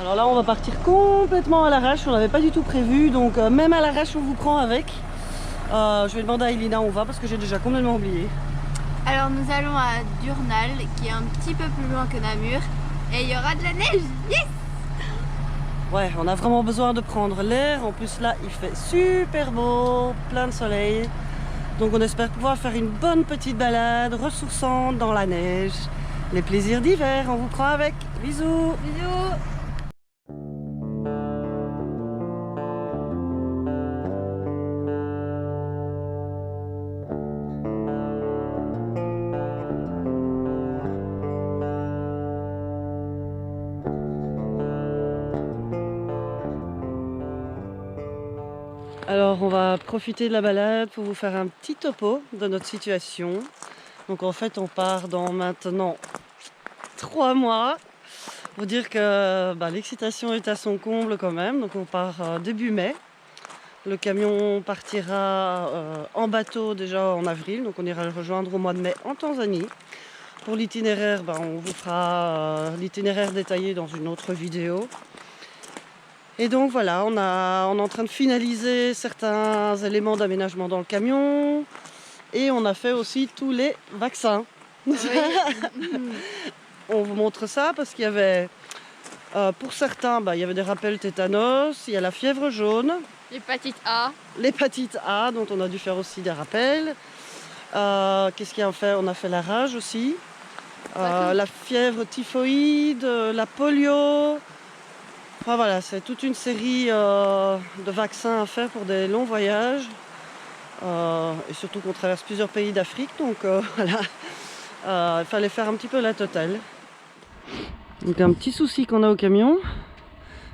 Alors là on va partir complètement à l'arrache, on n'avait pas du tout prévu, donc même à l'arrache on vous prend avec. Je vais demander à Elina où on va parce que j'ai déjà complètement oublié. Alors nous allons à Durnal qui est un petit peu plus loin que Namur et il y aura de la neige. Yes! Ouais, on a vraiment besoin de prendre l'air, en plus là il fait super beau, plein de soleil. Donc on espère pouvoir faire une bonne petite balade ressourçante dans la neige. Les plaisirs d'hiver, on vous prend avec. Bisous! Bisous! Alors on va profiter de la balade pour vous faire un petit topo de notre situation. Donc en fait on part dans maintenant 3 mois. Faut dire que l'excitation est à son comble quand même. Donc on part début mai. Le camion partira en bateau déjà en avril. Donc on ira le rejoindre au mois de mai en Tanzanie. Pour l'itinéraire, on vous fera l'itinéraire détaillé dans une autre vidéo. Et donc voilà, on est en train de finaliser certains éléments d'aménagement dans le camion. Et on a fait aussi tous les vaccins. Oui. On vous montre ça parce qu'il y avait, pour certains, il y avait des rappels tétanos, il y a la fièvre jaune. L'hépatite A. L'hépatite A, dont on a dû faire aussi des rappels. Qu'est-ce qu'il y a fait? On a fait la rage aussi. La fièvre typhoïde, la polio. Enfin voilà, c'est toute une série de vaccins à faire pour des longs voyages. Et surtout qu'on traverse plusieurs pays d'Afrique, donc voilà, il fallait faire un petit peu la totale. Donc un petit souci qu'on a au camion,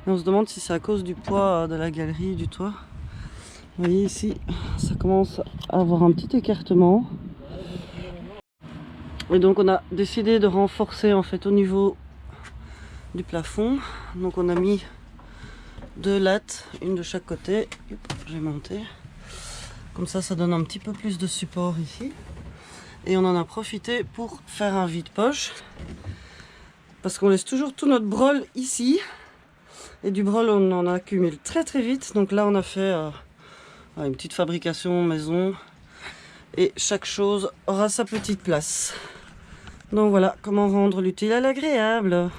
et on se demande si c'est à cause du poids de la galerie du toit. Vous voyez ici, ça commence à avoir un petit écartement. Et donc on a décidé de renforcer en fait au niveau du plafond. Donc on a mis 2 lattes, une de chaque côté. J'ai monté. Comme ça, ça donne un petit peu plus de support ici. Et on en a profité pour faire un vide-poche. Parce qu'on laisse toujours tout notre brol ici. Et du brol, on en accumule très très vite. Donc là, on a fait une petite fabrication maison. Et chaque chose aura sa petite place. Donc voilà, comment rendre l'utile à l'agréable.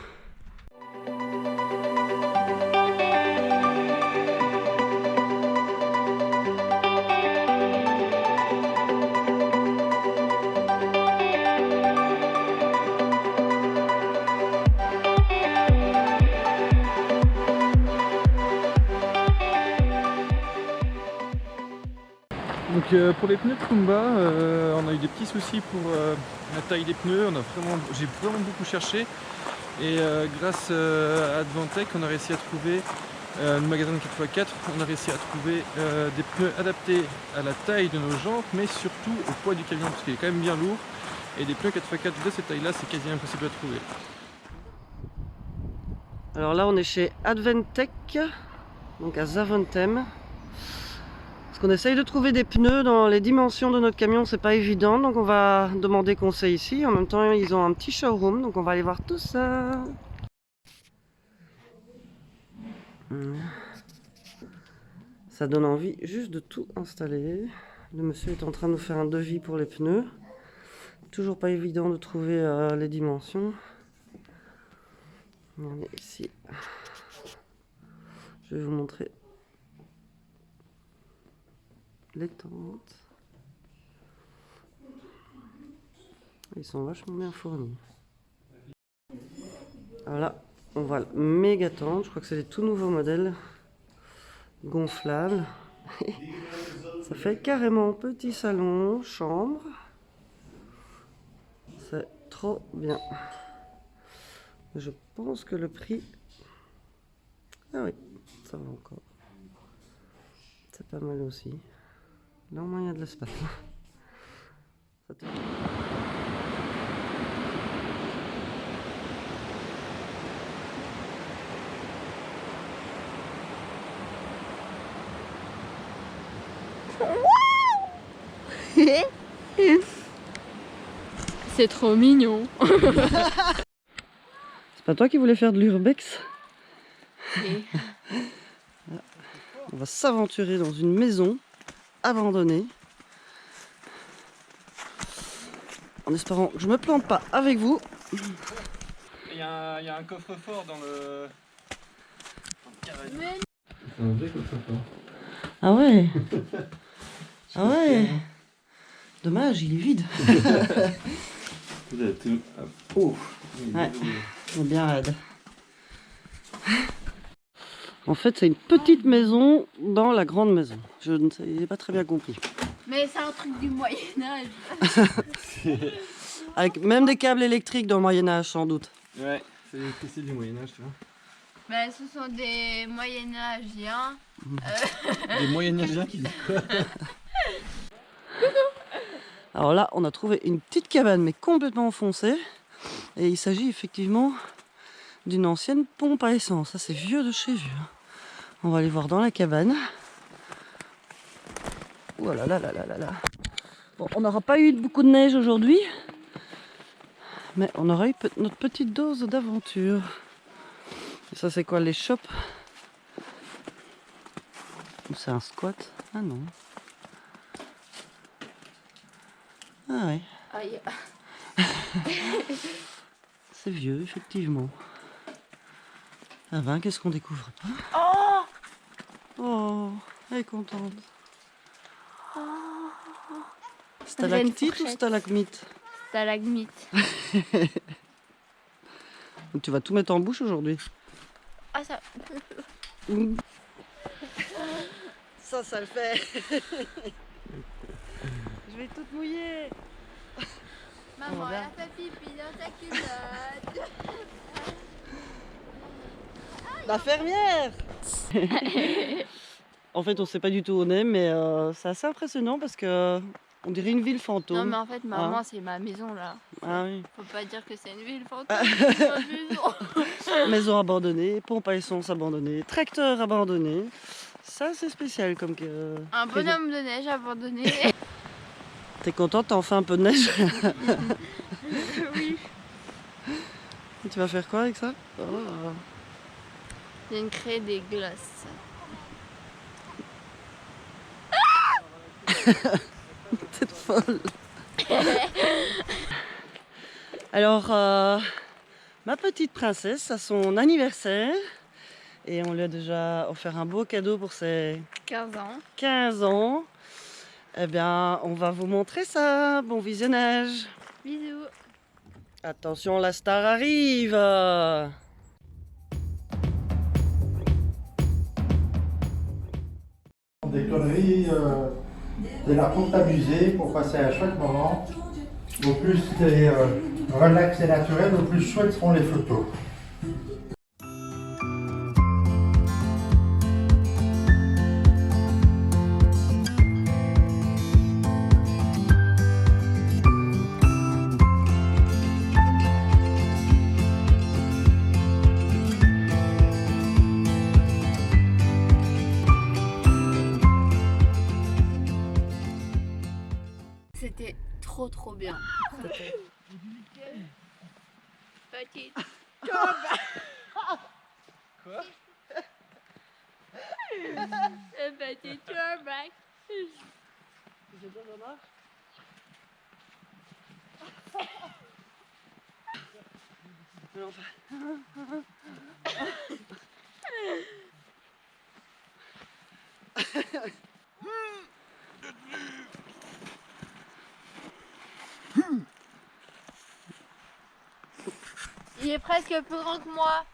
Donc pour les pneus de Kumba, on a eu des petits soucis pour la taille des pneus. J'ai vraiment beaucoup cherché et grâce à Advantech, on a réussi à trouver le magasin de 4x4. On a réussi à trouver des pneus adaptés à la taille de nos jantes, mais surtout au poids du camion parce qu'il est quand même bien lourd. Et des pneus 4x4 de cette taille-là, c'est quasi impossible à trouver. Alors là, on est chez Advantech, donc à Zaventem. Parce qu'on essaye de trouver des pneus dans les dimensions de notre camion, c'est pas évident, donc on va demander conseil ici. En même temps, ils ont un petit showroom, donc on va aller voir tout ça. Ça donne envie juste de tout installer. Le monsieur est en train de nous faire un devis pour les pneus. Toujours pas évident de trouver les dimensions. Regardez ici. Je vais vous montrer les tentes. Ils sont vachement bien fournis. Alors là, on voit le méga tente. Je crois que c'est des tout nouveaux modèles gonflables. Ça fait carrément petit salon, chambre. C'est trop bien. Je pense que le prix... Ah oui, ça va encore. C'est pas mal aussi. Là au moins il y a de l'espace. C'est trop mignon. C'est pas toi qui voulais faire de l'urbex? Et On va s'aventurer dans une maison abandonnée. En espérant que je me plante pas avec vous. Il y a un coffre-fort dans le cabanon. mais C'est un vrai coffre-fort. Ah ouais. Ah ouais. Dommage, il est vide. Oh, Ouais. Il est bien raide. En fait, c'est une petite maison dans la grande maison. Je n'ai pas très bien compris. c'est un truc du Moyen-Âge. Avec même des câbles électriques dans le Moyen-Âge, sans doute. Ouais, c'est l'électricité du Moyen-Âge, tu vois. Ce sont des Moyen-Âgiens. Des Moyen-Âgiens qui disent quoi? Alors là, on a trouvé une petite cabane, mais complètement enfoncée. Et il s'agit effectivement d'une ancienne pompe à essence. Ça, c'est vieux de chez vieux. On va aller voir dans la cabane. Oh là là là là là là. Bon, on n'aura pas eu beaucoup de neige aujourd'hui, mais on aura eu notre petite dose d'aventure. Et ça, c'est quoi, les shops? C'est un squat? Ah non. Ah ouais. Aïe. C'est vieux, effectivement. Ah ben, qu'est-ce qu'on découvre pas? Oh, Oh, elle est contente. J'ai Stalactite une ou fourchette. stalagmite? stalagmite. Donc tu vas tout mettre en bouche aujourd'hui. Ah ça. Ça le fait. Je vais toute mouiller. Maman, On elle va a fait pipi dans sa culotte. La fermière. En fait, on sait pas du tout où on est, mais c'est assez impressionnant parce que on dirait une ville fantôme. Non mais en fait maman c'est ma maison là. Ah oui. Faut pas dire que c'est une ville fantôme, c'est ma maison. Maison abandonnée, pompe à essence abandonnée, tracteur abandonné. Ça, c'est spécial comme que. Un bonhomme de neige abandonné. T'es contente, t'as enfin un peu de neige? Oui. Et tu vas faire quoi avec ça? Oh. Je viens de créer des glaces. T'es folle. Alors, ma petite princesse a son anniversaire et on lui a déjà offert un beau cadeau pour ses 15 ans. 15 ans. Eh bien, on va vous montrer ça. Bon visionnage. Bisous. Attention, la star arrive. Des conneries, t'es là pour t'amuser, pour passer un chouette moment. Au plus t'es relax et naturel, au plus chouettes seront les photos. C'était trop bien. Petite. Quoi? Petit turbac. Il est presque plus grand que moi.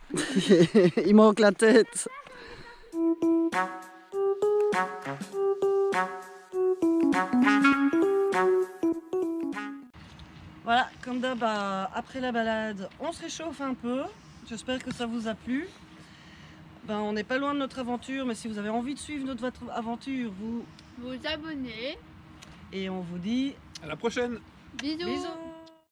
Il manque la tête. Voilà, comme d'hab, après la balade, on se réchauffe un peu. J'espère que ça vous a plu. On n'est pas loin de notre aventure, mais si vous avez envie de suivre notre aventure, vous Vous abonnez. et on vous dit À la prochaine! Bisous. bisous.